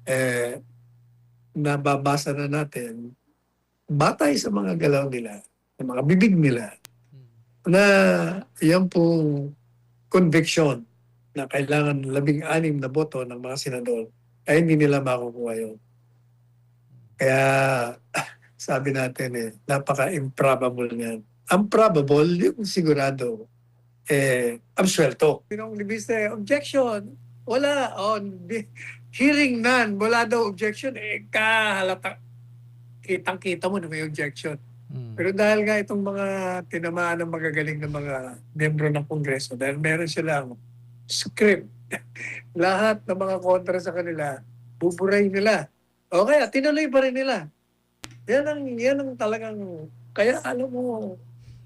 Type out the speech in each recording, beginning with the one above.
eh, nababasa na natin, batay sa mga galaw nila, sa mga bibig nila, na yan pong conviction na kailangan 16 na boto ng mga senador, ay hindi nila makukuha yun. Kaya sabi natin napaka-improbable niyan. Ang probable, yung sigurado, absuelto. Pinong libiste, objection, wala. Hearing none, wala daw objection, kahalata. Kitang-kita mo na may objection. Pero dahil nga itong mga tinamaan ng magagaling na mga miyembro ng Kongreso, dahil meron silang script, lahat ng mga kontra sa kanila, buburay nila. O kaya, tinuloy pa rin nila. Yan ang talagang, kaya alam mo,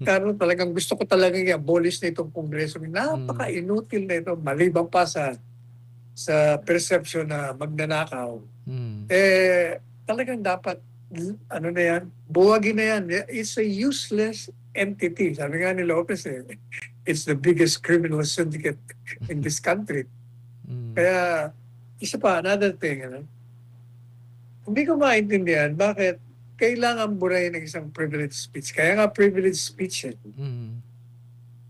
Carlo, talagang gusto ko talagang i-abolish na itong Kongreso. Napaka-inutil na ito, maliban pa sa perception na magnanakaw. Talagang dapat, ano na yan, buwagin na yan. It's a useless entity. Sabi nga ni Lopez, it's the biggest criminal syndicate in this country. Kaya, isa pa, another thing, hindi ko maintindihan bakit kailangan burahin ng isang privilege speech. Kaya nga privilege speech.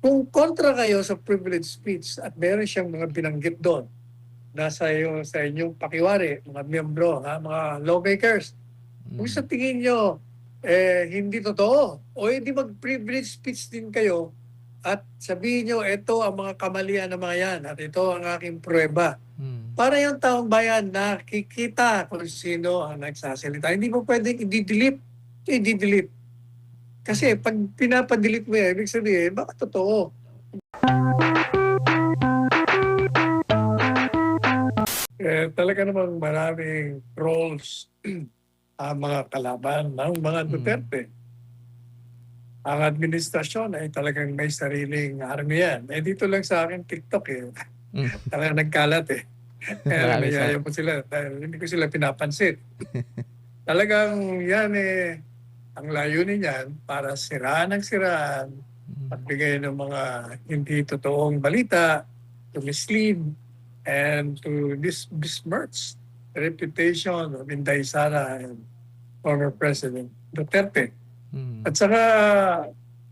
Kung kontra kayo sa privilege speech at meron siyang mga binanggit doon, sa inyong pakiwari, mga miyembro, mga lawmakers, kung sa tingin nyo, hindi totoo, o hindi mag-privilege speech din kayo at sabihin nyo, ito ang mga kamalian ng mga yan at ito ang aking pruweba. Para yung taong bayan nakikita kung sino ang nagsasalita. Hindi mo pwedeng i-delete. Kasi pag pinapadelete mo yan, ibig sabihin, baka totoo. Talaga namang maraming trolls ang mga kalaban ng mga Duterte. Ang administrasyon ay talagang may sariling army yan. Dito lang sa akin TikTok talagang nagkalat Kaya nayaya po sila dahil hindi ko sila pinapansin. Talagang yan ang layunin niyan para siraan ng siraan, pagbigay ng mga hindi totoong balita, to mislead, and to besmirch the reputation of Inday Sara and former President Duterte. At saka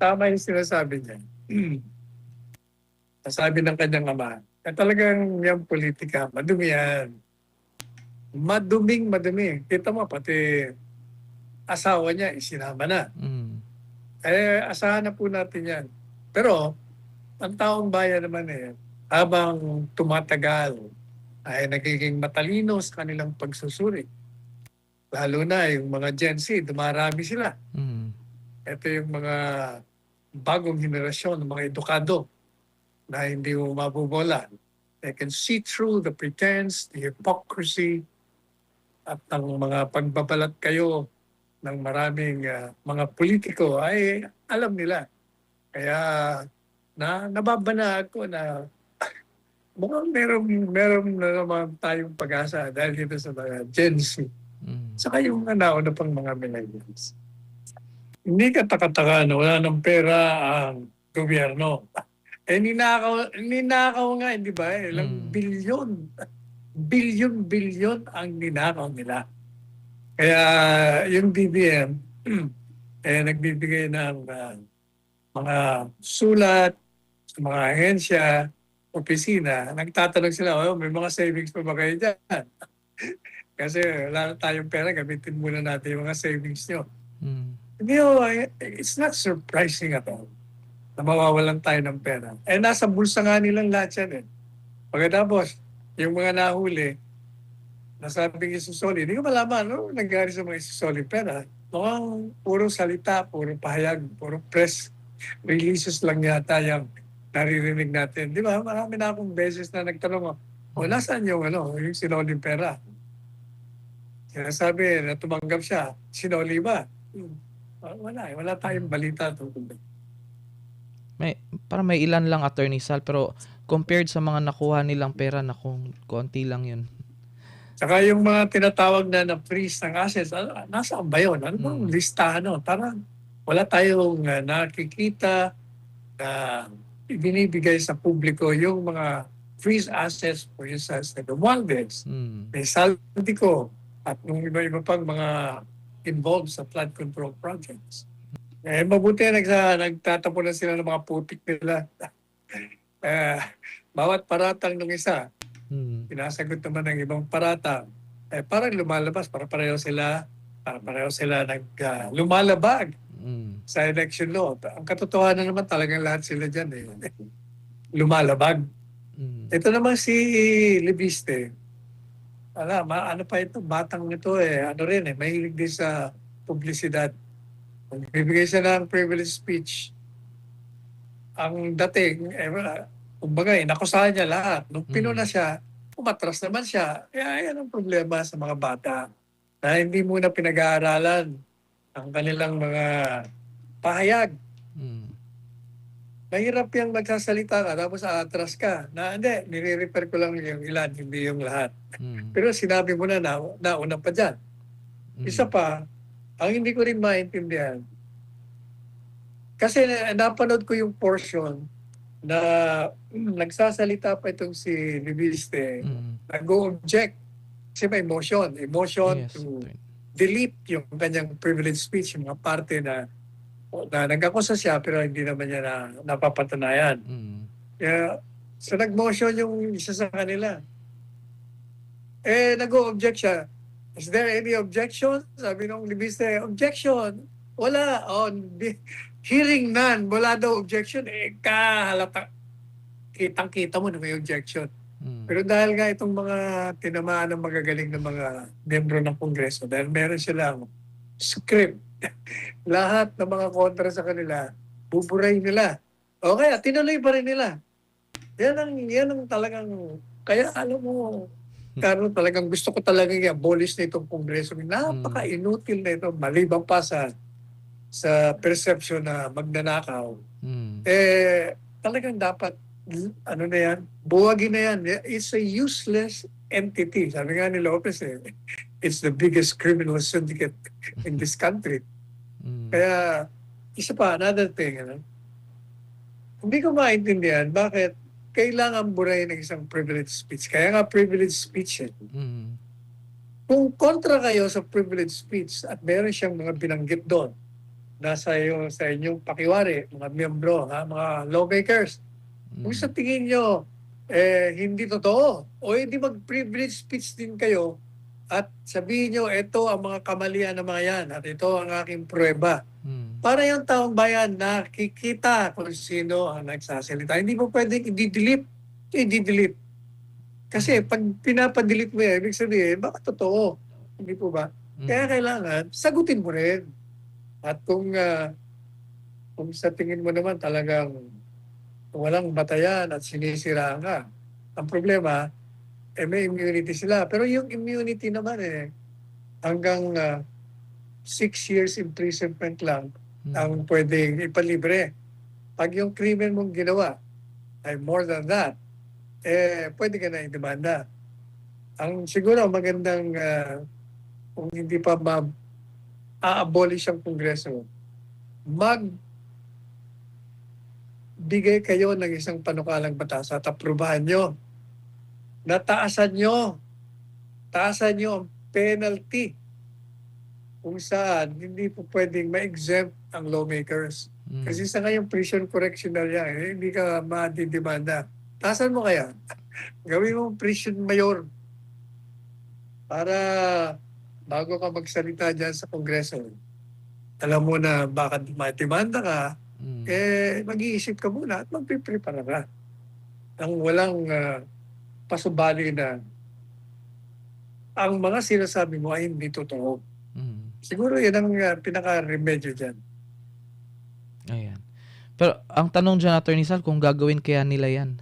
tama yung sinasabi niya. Sabi ng kanyang ama, talagang yung politika, madumi yan. Madumi. Kita mo, pati asawa niya, isinama na. Asahan na po natin yan. Pero, ang taong bayan naman habang tumatagal, ay nagiging matalino sa kanilang pagsusuri. Lalo na yung mga Gen Z, dumarami sila. Ito yung mga bagong henerasyon, mga edukado, na hindi mo mabubola. They can see through the pretense, the hypocrisy, at ang mga pagbabalat kayo ng maraming mga politiko ay alam nila. Kaya nababana ako na mukhang meron na naman tayong pag-asa dahil dito sa mga Gen Z. Saka yung nauna pang mga millennials. Hindi ka-taka-taka na wala ng pera ang gobyerno. Ninakaw nga, di ba? Ilang bilyon ang ninakaw nila. Kaya yung BBM, nagbibigay ng mga sulat sa mga ahensya, opisina. Nagtatanong sila, may mga savings pa ba kayo dyan? Kasi wala na tayong pera, gamitin muna natin yung mga savings nyo. It's not surprising at all na mawawalan tayo ng pera. Nasa bulsa nga nilang lahat yan Pagkatapos, yung mga nahuli, nasabing isusoli, hindi ko malaman, nangyari sa mga isusoli pera. Mukhang puro salita, puro pahayag, puro press releases lang yata yung naririnig natin. Di ba? Marami na akong beses na nagtanong, nasaan yung sinoli pera? Sinasabi na tumanggap siya, sinoli ba? Wala tayong balita tungkol doon. Para may ilan lang, Attorney Sal, pero compared sa mga nakuha nilang pera, konti lang yun. Saka yung mga tinatawag na freeze ng assets, nasaan ba yun? Ano bang listahan? Parang wala tayong nakikita na ibinibigay sa publiko yung mga freeze assets, for instance, na Romualdez, Mm. may Saldico, at yung iba-iba pang mga involved sa flood control projects. Mabuti nagtatapo na sila ng mga putik nila. Eh, bawat paratang ng isa, Mm. pinasagot naman ng ibang paratang. Parang lumalabas, para pareho sila lumalabag Mm. sa election law. Ang katotohanan naman talagang lahat sila dyan lumalabag. Mm. Ito naman si Libiste, ano pa ito, batang ito mahilig din sa publisidad. Bibigay siya ng privilege speech. Ang dating, kumbaga, inakusahan niya lahat. Nung pinuna siya, umatras naman siya. Kaya yan ang problema sa mga bata. Na hindi muna pinag-aaralan ang kanilang mga pahayag. Mm. Mahirap yung magsasalita ka tapos aatras ka. Hindi, nire-refer ko lang yung ilan, hindi yung lahat. Mm. Pero sinabi mo na nauna pa dyan. Isa pa, ang hindi ko rin maintindihan, kasi napanood ko yung portion na nagsasalita pa itong si Libiste, Mm. nag-o-object kasi may emotion Yes. to delete yung kanyang privilege speech, yung mga parte na nag-akusa siya pero hindi naman niya napapatunayan. Mm. Kaya, so nag-motion yung isa sa kanila. Nag-o-object siya. Is there any objection? Sabi nung Libiste, objection. Wala. Hearing none, wala daw objection. Kahalata. Kitang-kita mo na may objection. Mm. Pero dahil nga itong mga tinamaan ng magagaling na mga miyembro ng Kongreso, dahil meron silang script, lahat ng mga kontra sa kanila, buburay nila. O kaya, tinuloy pa rin nila. Yan ang talagang, kaya alam mo, Carlo, talagang gusto ko talaga i-abolish na itong Kongreso. Napaka-inutil na ito, maliban pa sa perception na magnanakaw. Mm. Talagang dapat, buwagin na yan. It's a useless entity. Sabi nga ni Lopez, it's the biggest criminal syndicate in this country. Mm. Kaya, isa pa, another thing, hindi ko maintindihan bakit kailangan burahin ng isang privilege speech. Kaya nga privilege speech Mm. Kung kontra kayo sa privilege speech at meron siyang mga binanggit doon, sa inyong pakiwari, mga miyembro, mga lawmakers, kung sa tingin nyo, hindi totoo, o hindi mag-privilege speech din kayo at sabihin nyo, ito ang mga kamalian ng mga yan at ito ang aking pruweba. Mm. Para yung taong bayan nakikita kung sino ang nagsasalita. Hindi mo pwedeng i-delete. Kasi pag pinapadelete mo yan, ibig sabihin, baka totoo. Hindi po ba? Kaya kailangan, sagutin mo rin. At kung sa tingin mo naman talagang walang batayan at sinisiraan ka, ang problema, may immunity sila. Pero yung immunity naman hanggang 6 years imprisonment lang ang pwedeng ipalibre. Pag yung krimen mong ginawa ay more than that, pwede ka na i-demanda. Ang siguro magandang kung hindi pa a-abolish ang Kongreso, magbigay kayo ng isang panukalang batas at aprubahan nyo. Taasan nyo ang penalty kung saan hindi po pwedeng ma-exempt ang lawmakers. Kasi sa ngayong prison correctional yan, hindi ka madidemanda. Taasan mo kaya? Gawin mo prison mayor para bago ka magsalita dyan sa Kongreso, alam mo na baka matimanda ka, mag-iisip ka muna at magpiprepara ka. Ang walang pasubali na ang mga sinasabi mo ay hindi totoo. Siguro yan ang pinaka-remedyo dyan. Ayan. Pero ang tanong dyan, Attorney Sal, kung gagawin kaya nila yan.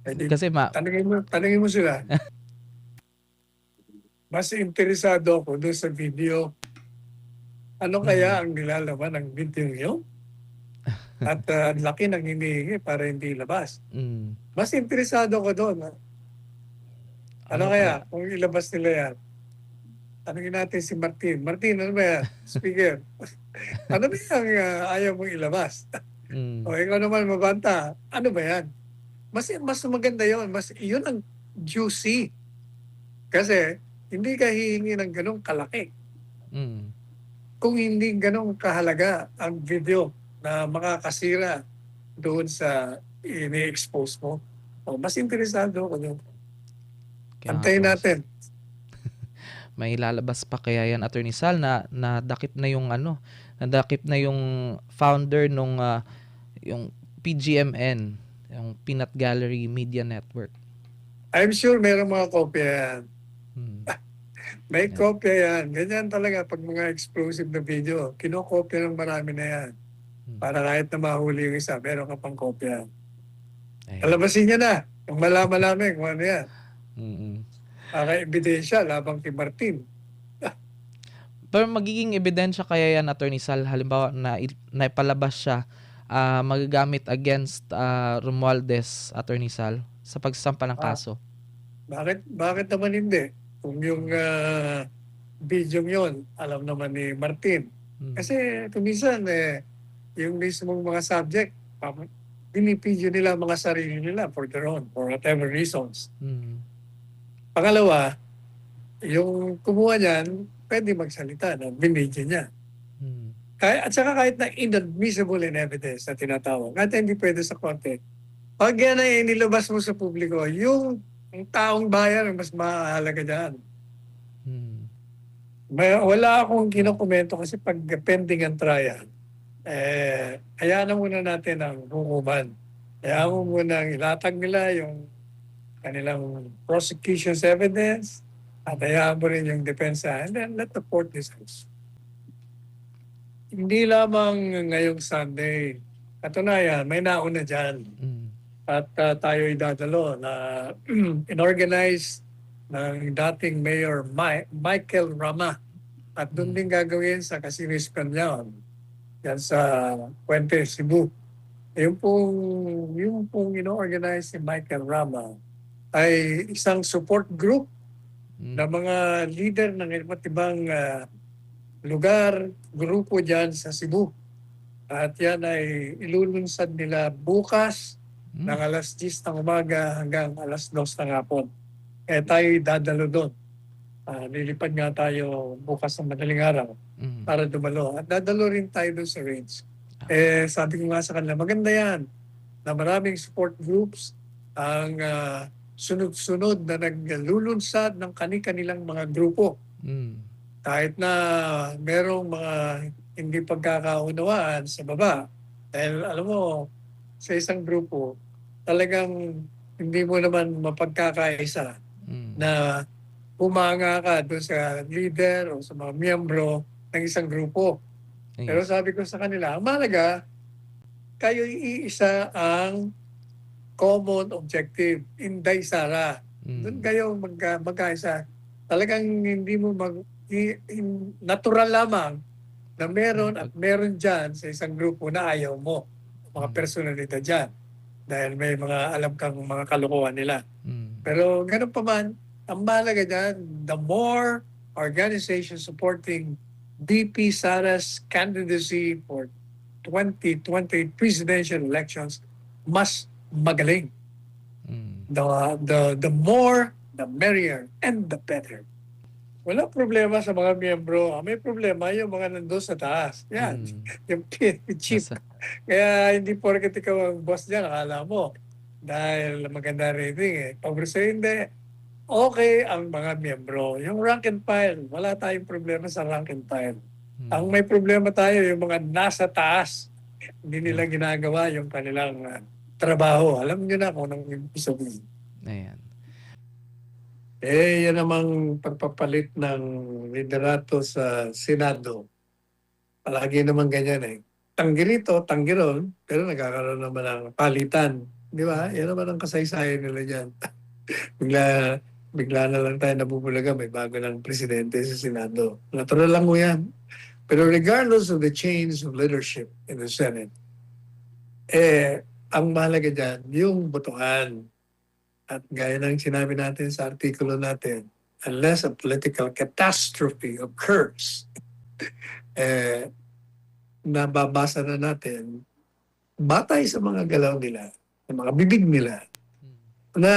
Kasi tanungin mo sila. Mas interesado ako doon sa video. Ano kaya ang nilalaman ng video nyo? At ang laki ng hinihingi para hindi labas. Mas interesado ko doon. Ano kaya kung ilabas nila yan? Tanungin natin si Martin. Martin, ano ba yan? Speaker. Ano ba yung ayaw mong ilabas? O ikaw naman mabanta. Ano ba yan? mas maganda yon, mas yun ang juicy. Kasi hindi ka hihingi ng ganong kalaki Mm. kung hindi ganong kahalaga ang video na makakasira doon sa ini-expose mo. O, mas interesado ako doon. Kaya nga Antayin po, natin. may lalabas pa kaya yan, Attorney Sal, na nadakip na yung ano, nadakip na yung founder nung yung PGMN, yung Peanut Gallery Media Network. I'm sure mayroong mga kopya yan. Hmm. May Yan. kopya yan. Ganyan talaga pag mga explosive na video. Kinokopya ng marami na yan. Para kahit na mahuli yung isa, meron ka pang kopya. Ayan. Kalabasin niya na. Kung malaman namin kung ano yan. Mm-mm. Para ebidensya labang kay Martin. Pero magiging ebidensya kaya yan, Attorney Sal, halimbawa na naipalabas siya, magagamit against Romualdez, Attorney Sal, sa pagsasampa ng kaso. Bakit naman hindi? Kung yung video yon alam naman ni Martin. Kasi kumisan yung mismong mga subject, binipidyo nila mga sarili nila for their own, for whatever reasons. Pangalawa, yung kumuha niyan, pwede magsalita na binidyo niya. At saka kahit na inadmissible in evidence na tinatawag, kahit hindi pwede sa korte, pag yan ay nilabas mo sa publiko, yung taong bayan ang mas mahalaga dyan. Wala akong kinokomento kasi pag pending ang trial, hayaan na muna natin ang hukuman. Hayaan mo muna ilatag nila yung kanilang prosecution's evidence at hayaan mo rin yung depensa and then let the court decide. Hindi lamang ngayong Sunday. Katunayan, may nauna dyan. At tayo idadalo na inorganize ng dating Mayor Michael Rama. At doon din gagawin sa Casinos Canyon. Yan sa Puente, Cebu. Yung pong inorganize ni Michael Rama ay isang support group na mga leader ng iba't ibang lugar, grupo dyan sa Cebu. At yan ay ilulunsad nila bukas ng alas 10 ng umaga hanggang alas 2 ng hapon. Tayo dadalo doon. Lilipad nga tayo bukas ng madaling araw para dumalo. At dadalo rin tayo doon sa range. Sabi ko nga sa kanila, maganda yan na maraming support groups ang sunod-sunod na naglulunsad ng kani-kanilang mga grupo. Kahit na merong mga hindi pagkakaunawaan sa baba. Dahil alam mo, sa isang grupo, talagang hindi mo naman mapagkakaisa na humanga ka doon sa leader o sa mga miyembro ng isang grupo. Pero sabi ko sa kanila, ang mahalaga, kayo iisa ang common objective, Inday Sara. Doon kayo magkaisa. Talagang hindi mo natural lamang na meron dyan sa isang grupo na ayaw mo. Mga personalidad dyan. Dahil may mga alam kang mga kalokohan nila. Pero ganun pa man, ang mahalaga dyan, the more organizations supporting VP Sara's candidacy for 2020 presidential elections, mas magaling. The more, the merrier, and the better. Wala problema sa mga miyembro. May problema yung mga nandun sa taas. Yan. Yung chief. Kaya hindi porket ikaw ang boss dyan, akala mo. Dahil maganda rating Pag hindi, okay ang mga miyembro. Yung rank and file, wala tayong problema sa rank and file. Ang may problema tayo, yung mga nasa taas, hindi nila ginagawa yung kanilang trabaho. Alam niyo na kung anong ibig sabihin. Ayan. Yan namang pagpapalit ng liderato sa Senado. Palagi naman ganyan Tanggi rito, tanggi ron, pero nagkakaroon naman ng palitan. Di ba? Yan naman ang kasaysayan nila dyan. bigla na lang tayo nabubulaga, may bago ng presidente sa Senado. Natural lang mo yan. Pero regardless of the change of leadership in the Senate, ang mahalaga dyan, yung botohan. At gaya ng sinabi natin sa artikulo natin, unless a political catastrophe occurs, nababasa na natin, batay sa mga galaw nila, sa mga bibig nila, na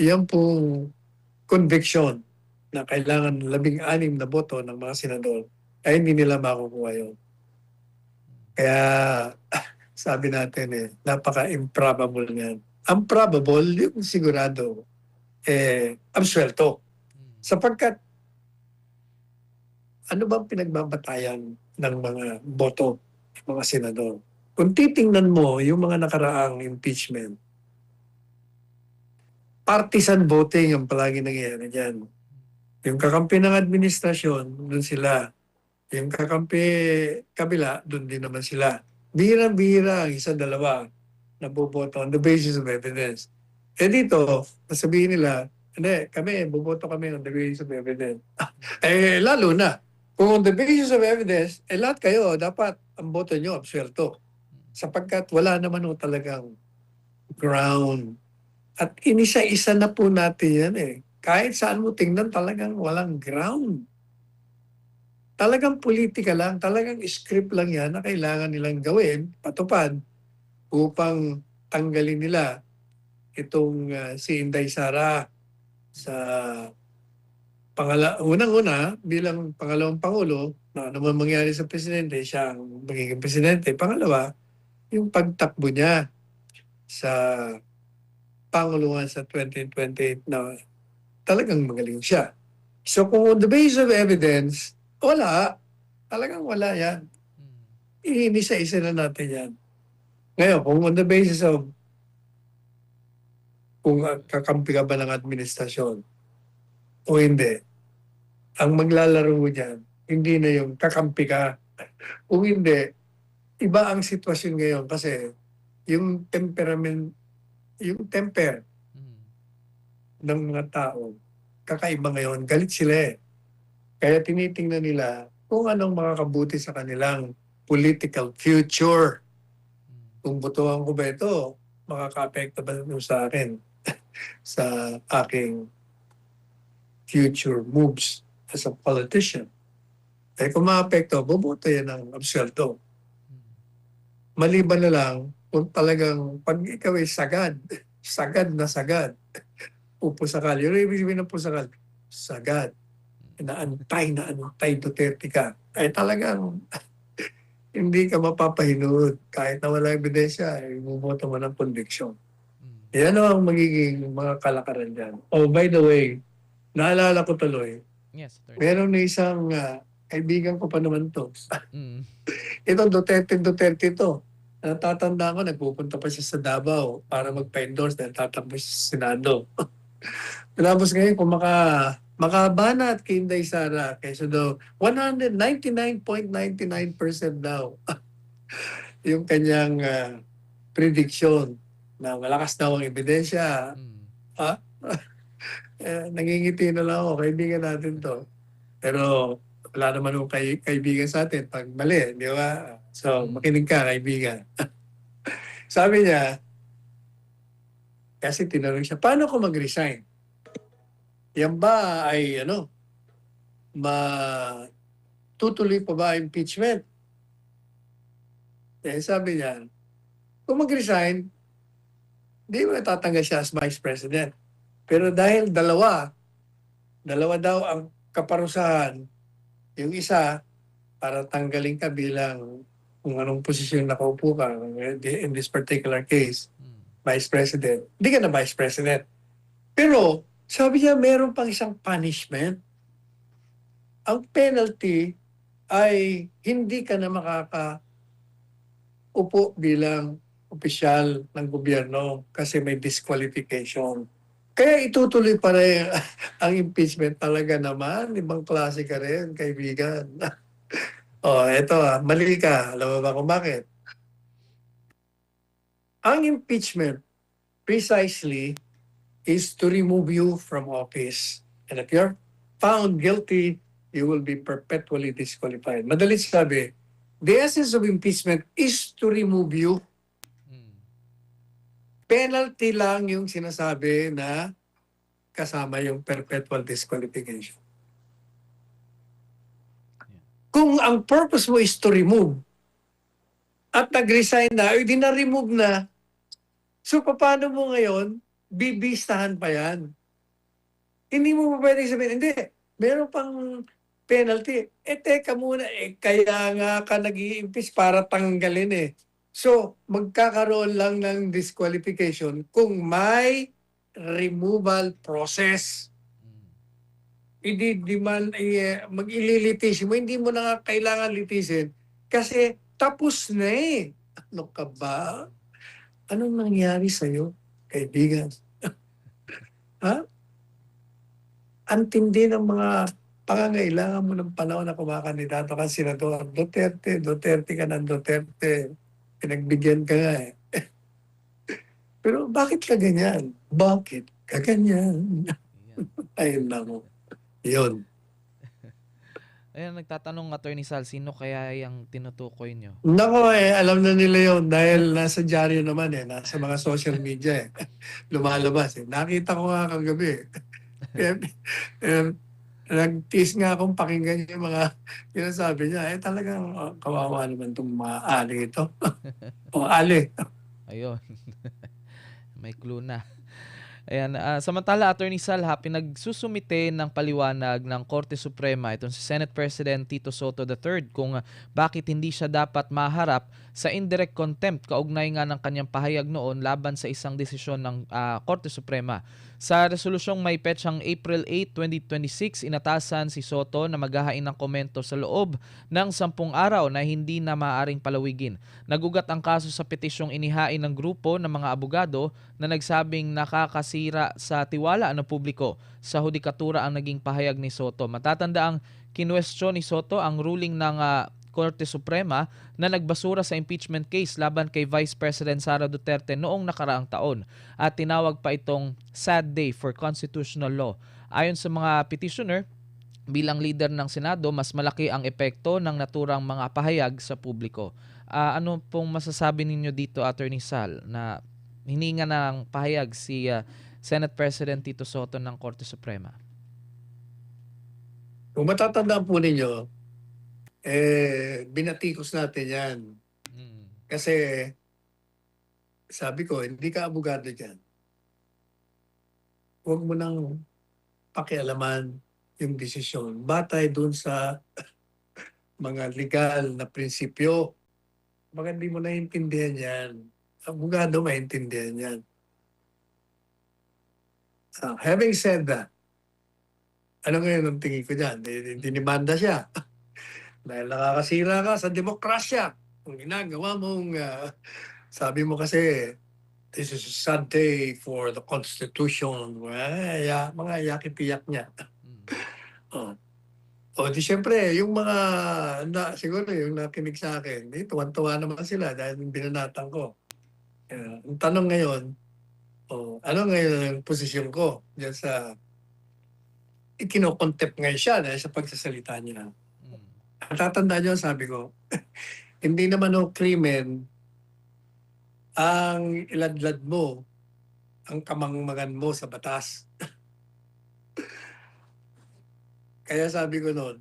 yan pong conviction na kailangan 16 na boto ng mga senador ay hindi nila makukuha yun. Kaya sabi natin napaka-improbable nga. Ang probable, yung sigurado, absuelto. Sapagkat ano bang pinagbabatayan ng mga boto ng mga senador? Kung titingnan mo yung mga nakaraang impeachment, partisan voting ang palagi nangyayari dyan. Yung kakampi ng administrasyon, doon sila. Yung kakampi kabila, doon din naman sila. Bihirang-bihira ang isa, dalawa na boboto on the basis of evidence. Dito, sasabihin nila, hindi, boboto kami on the basis of evidence. Lalo na, kung on the basis of evidence, lahat kayo, dapat ang boto nyo absuelto. Sapagkat wala naman talagang ground. At inisa-isa na po natin yan Kahit saan mo tingnan, talagang walang ground. Talagang politika lang, talagang script lang yan na kailangan nilang gawin, patupad, upang tanggalin nila itong si Inday Sara sa unang-una bilang pangalawang pangulo na ano man mangyari sa presidente, siya ang magiging presidente. Pangalawa, yung pagtakbo niya sa panguluhan sa 2028 na talagang magaling siya. So kung on the basis of evidence, wala. Talagang wala yan. Iinisa-isa na natin yan. Ngayon, kung on the basis of kung kakampi ka ba ng administrasyon o hindi, ang maglalaro mo dyan, hindi na yung kakampi ka. Kung hindi, iba ang sitwasyon ngayon kasi yung temper ng mga tao, kakaiba ngayon. Galit sila Kaya tinitingnan nila kung anong makakabuti sa kanilang political future. Kung botohan ko ba ito, makaka-apekto ba ito sa akin sa aking future moves as a politician? Kung maapekto, boboto yan ng absuelto. Maliban na lang kung talagang pag ikaw ay sagad, sagad na sagad, upusakal. Yung ibig sabihin ng pusakal, sagad, naantay Duterte ka, ay talagang hindi ka mapapahinood. Kahit na wala ebidensya, bumoto mo ng conviction. Yan ang magiging mga kalakaran dyan. Oh, by the way, naalala ko tuloy, Yes, sir. meron na isang kaibigan ko pa naman to. Ito, Duterte to. Natatanda ko, nagpupunta pa siya sa Davao para magpa-endorse dahil tatakbo siya sa Senado. Tapos ngayon, kung makabana at kay Inday Sara, kaysa daw 199.99% daw yung kanyang prediction na malakas daw ang ebidensya. Nangingiti na lang ako, kaibigan natin to. Pero wala naman yung kaibigan sa atin pag mali, di ba? So, makinig ka, kaibigan. Sabi niya, kasi tinanong siya, paano ko mag-resign? Yan ba ay tutuloy pa ba impeachment? Sabi niya, kung mag-resign, di mo natatanggal siya as vice president. Pero dahil dalawa daw ang kaparusahan, yung isa, para tanggalin ka bilang kung anong posisyon nakaupo ka, in this particular case, vice president, hindi ka na vice president. Pero, sabi niya, meron pang isang punishment. Ang penalty ay hindi ka na makakaupo bilang opisyal ng gobyerno kasi may disqualification. Kaya itutuloy pa rin ang impeachment talaga naman. Ibang klase ka rin, kaibigan. Eto mali ka. Alam mo ba kung bakit? Ang impeachment precisely is to remove you from office. And if you're found guilty, you will be perpetually disqualified. Madalit sabi, the essence of impeachment is to remove you. Penalty lang yung sinasabi na kasama yung perpetual disqualification. Kung ang purpose mo is to remove at nag-resign na, di na-remove na, so paano mo ngayon bibistahan pa yan. Hindi mo pa pwedeng sabihin, hindi, meron pang penalty. Teka muna, kaya nga ka nag-i-impeach para tanggalin eh. So, magkakaroon lang ng disqualification kung may removal process. Idi-demand, mag-ililitis mo, hindi mo na nga kailangan litisin kasi tapos na eh. Ano ka ba? Anong nangyari sa'yo, kaibigan? Ha? Ang tindi ng mga pangangailangan mo ng panahon na kumakandidato ka senador. Duterte ka ng Duterte. Pinagbigyan ka nga eh. Pero bakit ka ganyan? Bakit ka ganyan? Ayun lang. Yun. Ayan, nagtatanong Attorney Sal, sino kaya yung tinutukoy nyo? Nako alam na nila yun dahil nasa dyaryo naman eh, nasa mga social media eh. Lumalabas eh. Nakita ko nga kagabi eh. Nag-tease nga akong pakinggan yung mga sinasabi niya. Talagang kawawa naman itong mga ali ito. O ali. Ayun. May clue na. Ayan, samantala Attorney Sal, pinagsusumite ng paliwanag ng Korte Suprema itong si Senate President Tito Soto III kung bakit hindi siya dapat maharap sa indirect contempt kaugnay nga ng kanyang pahayag noon laban sa isang desisyon ng Korte Suprema. Sa resolusyong may petsang April 8, 2026, inatasan si Soto na maghahain ng komento sa loob ng 10 araw na hindi na maaaring palawigin. Nagugat ang kaso sa petisyong inihain ng grupo ng mga abogado na nagsabing nakakasira sa tiwala ng publiko sa hudikatura ang naging pahayag ni Soto. Matatandaang kinwestiyon ni Soto ang ruling ng Korte Suprema na nagbasura sa impeachment case laban kay Vice President Sara Duterte noong nakaraang taon at tinawag pa itong sad day for constitutional law. Ayon sa mga petitioner, bilang leader ng Senado, mas malaki ang epekto ng naturang mga pahayag sa publiko. Ano pong masasabi ninyo dito, Attorney Sal, na hininga ng pahayag si Senate President Tito Soto ng Korte Suprema? Kung matatandaan po ninyo, binatikos natin yan. Kasi sabi ko, hindi ka abogado dyan. Huwag mo nang pakialaman yung desisyon. Batay dun sa mga legal na prinsipyo. Baka hindi mo naiintindihan yan. Abogado maintindihan yan. Having said that, ano ngayon ang tingin ko dyan? Dinimanda siya. Dahil nakakasira ka sa demokrasya. Kung ginagawa mong, sabi mo kasi, this is a sad day for the Constitution. Mga yakip-iyak niya. Di syempre, yung mga, siguro yung nakinig sa akin, tuwan-tuwa naman sila dahil binanatan ko. Ang tanong ngayon, ano ngayon ang posisyon ko dyan sa, ikinokontempt ngayon siya dahil sa pagsasalita niya. Tatandaan niyo, sabi ko, hindi naman krimen ang iladlad mo, ang kamangmangan mo sa batas. Kaya sabi ko noon,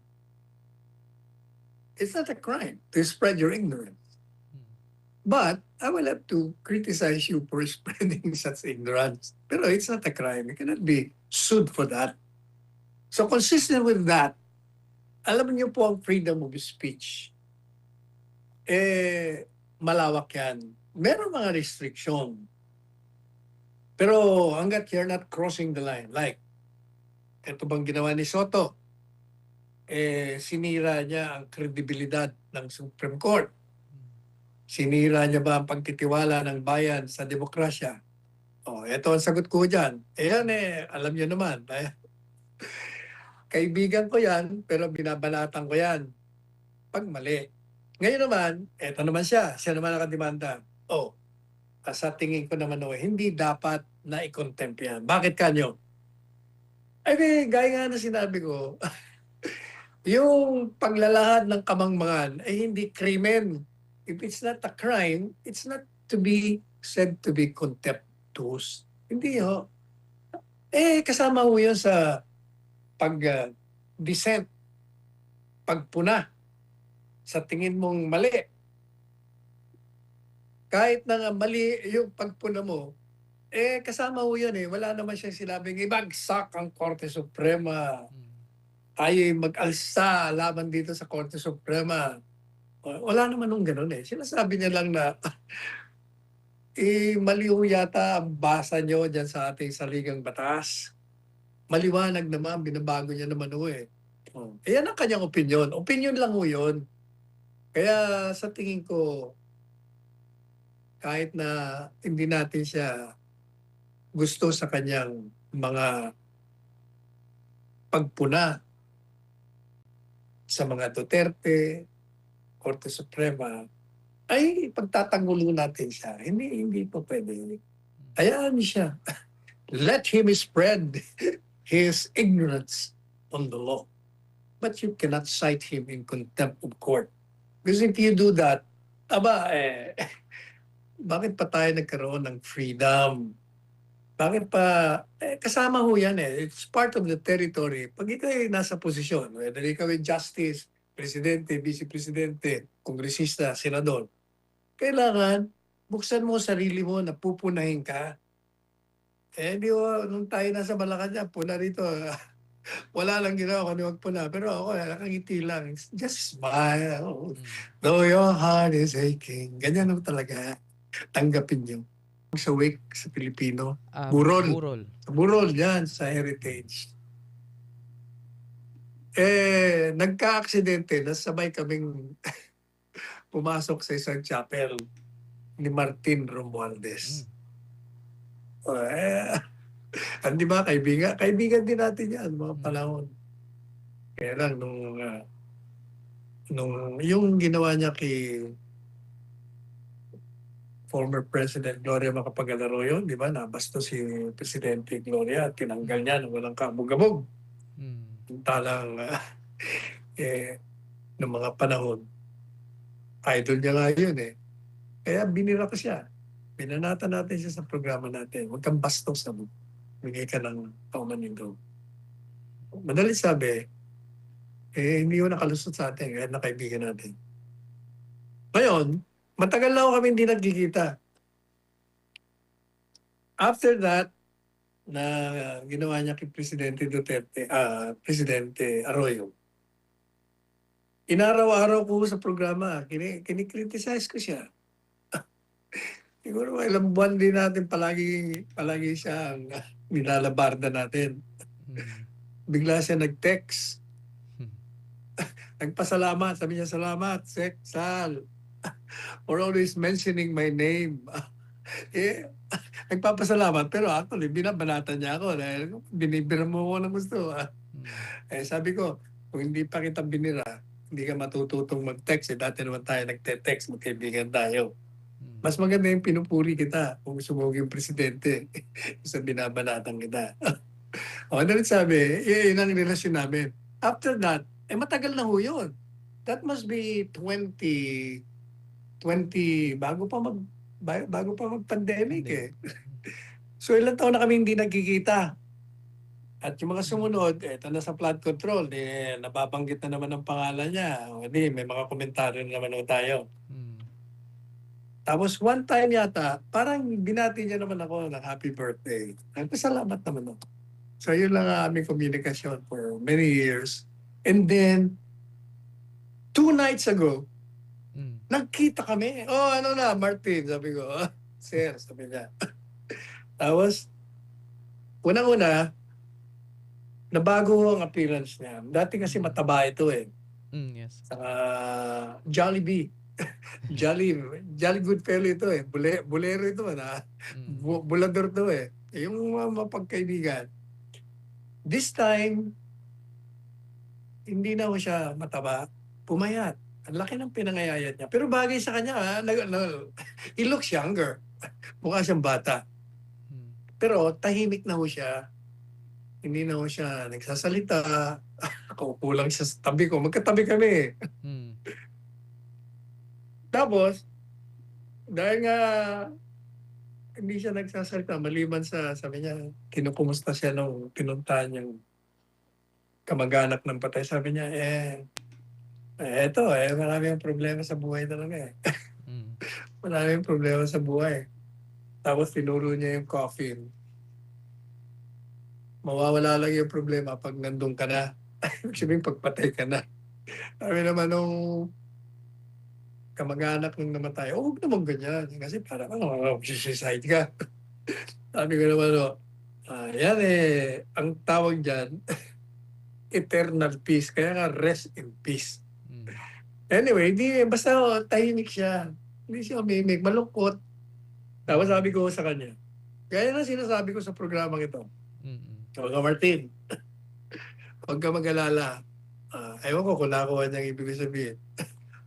it's not a crime to spread your ignorance. But I will have to criticize you for spreading such ignorance. Pero it's not a crime. You cannot be sued for that. So consistent with that, alam niyo po ang freedom of speech. Malawak yan. Meron mga restriction. Pero hanggat you're not crossing the line, like, ito bang ginawa ni Soto? Sinira niya ang kredibilidad ng Supreme Court. Sinira niya ba ang pagtitiwala ng bayan sa demokrasya? Ito ang sagot ko dyan. Yan alam niyo naman. Kaibigan ko yan, pero binabanatan ko yan. Pag mali. Ngayon naman, eto naman siya. Siya naman nakademanda. Sa tingin ko naman hindi dapat na i-contempt yan. Bakit kanyo? Gaya nga na sinabi ko, yung paglalahad ng kamangmangan ay hindi krimen. If it's not a crime, it's not to be said to be contemptuous. Hindi ho. Kasama ho yun sa pag-dissent, pagpuna sa tingin mong mali. Kahit na nga mali yung pagpuna mo, kasama ho yun eh. Wala naman siyang sinabing ibagsak ang Korte Suprema. Mm. Tayo'y mag-alsa laban dito sa Korte Suprema. Wala naman nung ganun eh. Sinasabi niya lang na mali ho yata ang basa niyo dyan sa ating saligang batas. Maliwanag naman, binabago niya naman ho eh. Yan ang kanyang opinion. Opinion lang ho yun. Kaya sa tingin ko, kahit na hindi natin siya gusto sa kanyang mga pagpuna sa mga Duterte, Korte Suprema, ay pagtatanggulin natin siya. Hindi po pwede. Hayaan niyo siya. Let him spread his ignorance on the law. But you cannot cite him in contempt of court. Because if you do that, bakit pa tayo nagkaroon ng freedom? Bakit pa, kasama ho yan eh. It's part of the territory. Pag ikaw ay nasa posisyon, whether ikaw ay justice, presidente, vice-presidente, kongresista, senador, kailangan buksan mo sarili mo na pupunahin ka. Di ba, nung tayo nasa Malacanang, puna rito, wala lang ginawa kundi magpuna. Pero ako, nakangiti lang. Just smile. Though your heart is aching. Ganyan naman talaga. Tanggapin niyo. Sa wake sa Pilipino. Burol. Burol. Burol yan sa heritage. Nagka-aksidente. Nasabay kaming pumasok sa isang chapel ni Martin Romualdez. Di ba, kaibigan din natin yan, mga panahon. Kaya lang, nung yung ginawa niya kay former President Gloria Macapagal-Arroyo, di ba, nabasto si Presidente Gloria at tinanggal niya ng walang kabog-abog. Yung talang ng mga panahon. Idol niya nga yun eh. Kaya binira ko siya. Binanata natin siya sa programa natin. Huwag kang bastos na bigay ka ng paumanin. Madali sabi, hindi yun nakalusot sa atin, kahit na kaibigan natin. Ngayon, matagal na ako kami hindi nagkikita. After that, na ginawa niya kay Presidente Duterte, Presidente Arroyo, inaraw-araw ko sa programa, kinikriticize ko siya. Siguro ilang buwan din natin palagi siya ang nilalabarda natin. Bigla siya nag-text. Nagpasalamat. Sabi niya, salamat, Sal, for always mentioning my name. Nagpapasalamat. Pero actually, binabanatan niya ako. Dahil binibira mo ako ng gusto. Sabi ko, kung hindi pa kita binira, hindi ka matututong mag-text. Dati naman tayo nagte-text, magkaibigan tayo. Mas maganda yung pinupuri kita kung gusto mo yung presidente sa binabanatan kita. Ano rin sabi, yun ang relasyon namin. After that, matagal na ho yun. That must be 2020, bago pa mag-pandemic eh. So ilang taon na kami hindi nagkikita. At yung mga sumunod, ito na sa flood control, nababanggit na naman ang pangalan niya. May mga komentaryo na naman tayo. Tapos one time yata, parang binati niya naman ako ng happy birthday. Nagpasalamat naman ako. So yun lang ang aming komunikasyon for many years. And then, 2 nights ago, nagkita kami. Ano na, Martin, sabi ko. Sir, sabi niya. Tapos, unang-una, nabago ang appearance niya. Dati kasi mataba ito eh. Yes. Saka Jollibee. Jolly good fellow ito eh. Bulero ito na. Bulador ito eh. Yung mapagkaibigan. This time, hindi na ho siya mataba. Pumayat. Ang laki ng pinangayayat niya. Pero bagay sa kanya, he looks younger. Mukha siyang bata. Pero tahimik na ho siya. Hindi na ho siya nagsasalita. Kaupo lang siya sa tabi ko. Magkatabi kami eh. Tapos, dahil nga hindi siya nagsasalita, maliban sabi niya, kinukumusta siya nung pinuntahan niyang kamag-anak ng patay. Sabi niya, maraming problema sa buhay talaga eh. Maraming problema sa buhay. Tapos tinuro niya yung coffin. Mawawala lang yung problema pag nandun ka na. Ibig sabihin, pagpatay ka na. Sabi naman nung kamag-anak nung namatay, huwag naman ganyan. Kasi parang suicide ka. Sabi ko naman, yan ang tawag dyan, eternal peace. Kaya nga, rest in peace. Mm. Anyway, basta tahimik siya. Hindi siya umimik, malungkot. Tapos sabi ko sa kanya, gaya na sinasabi ko sa programang ito, Mm. Mga Martin, huwag ka mag-alala. Ewan ko kung nakuha niyang ibig sabihin.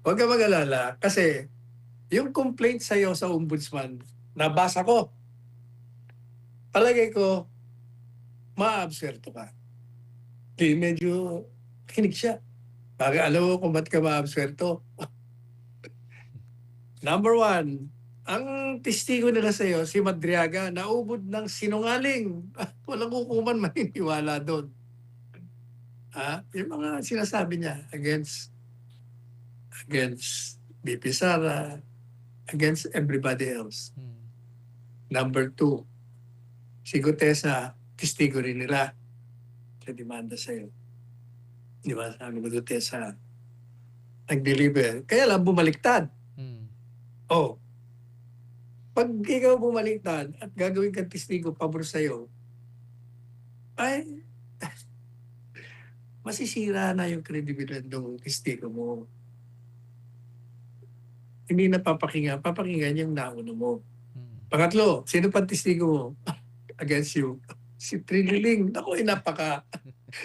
Huwag ka mag-alala kasi yung complaint sa'yo sa ombudsman, nabasa ko. Palagay ko, maabserto ka. Di medyo kinig siya. Bakit alam mo kung ba't ka maabserto? Number one, ang testigo nila sa'yo, si Madriaga, naubod ng sinungaling. Walang hukuman maniniwala doon. Yung mga sinasabi niya against BP Sara, against everybody else. Mm. Number two, si Gutesa, testigo rin nila sa demanda sa'yo. Di ba? Sabi ko, Gutesa, nag-deliver. Kaya lang bumaliktad. Mm. Oh, pag ikaw bumaliktad at gagawin kang testigo pabor sa'yo, ay, masisira na yung credibility ng testigo mo. Hindi na papakinggan yung nauna mo. Mm. Pangatlo, sino pang testigo mo against you? Si Triniling. Ako, napaka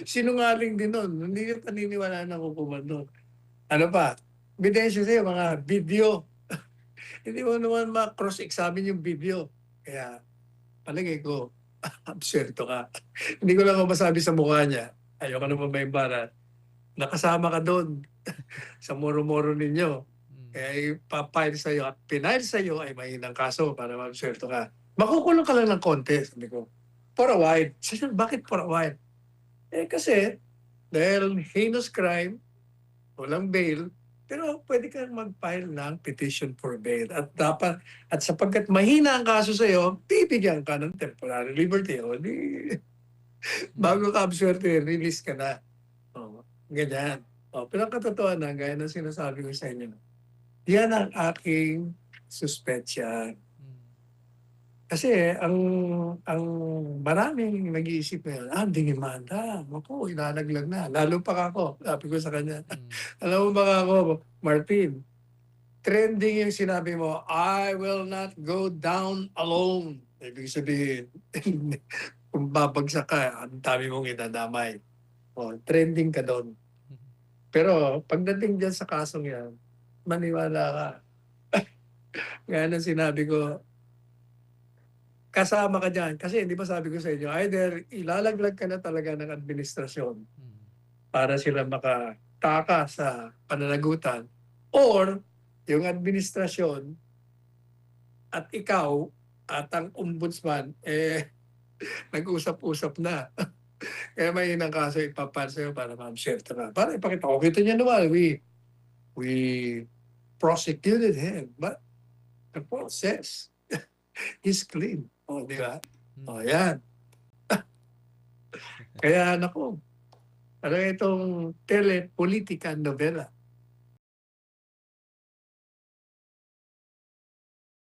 sinungaling din nun. Hindi niya paniniwala ng hukuman nun. Ano pa? Ebidensya sa'yo, mga video. Hindi mo naman ma-cross-examine yung video. Kaya, palagay ko, absurdo ka. Hindi ko lang masabi sa mukha niya. Ayoko naman may barat. Nakasama ka doon sa moro-moro ninyo. Mm. Kaya ipapile sa'yo at pinail sa'yo ay mahinang kaso para ma-absurdo ka. Makukulong ka lang ng konti, sabi ko. For a while. Sabi, bakit for a while? Kasi, dahil heinous crime, walang bail, pero pwede kang mag-file ng petition for bail. At sapagkat mahina ang kaso sa'yo, bibigyan ka ng temporary liberty. O di, bago ka absurdo, release ka na. Ganyan. Pero ang katotohanan, gaya ng sinasabi ko sa inyo, yan ang aking suspetsya. Mm. Kasi ang maraming nag-iisip ngayon, dingimanda. Ako, ilalaglag na. Lalo pa ako. Sabi ko sa kanya, Mm. alam mo ba ako, Martin, trending yung sinabi mo, I will not go down alone. Ibig sabihin, kung babagsak ka, ang dami mong idadamay. Trending ka doon. Pero pagdating dyan sa kasong yan, maniwala ka. Gaya ng sinabi ko, kasama ka dyan. Kasi hindi ba sabi ko sa inyo, either ilalaglag ka na talaga ng administrasyon Mm. para sila makataka sa pananagutan, or yung administrasyon at ikaw at ang ombudsman, nag-usap-usap na. Kaya may inang kaso ipapal sa'yo para ma-share ka. Para ipakita ko, kita niya naman, we prosecuted him. But the process is clean. Di ba? Mm. Yan. Kaya, naku, ano itong telepolitika novela.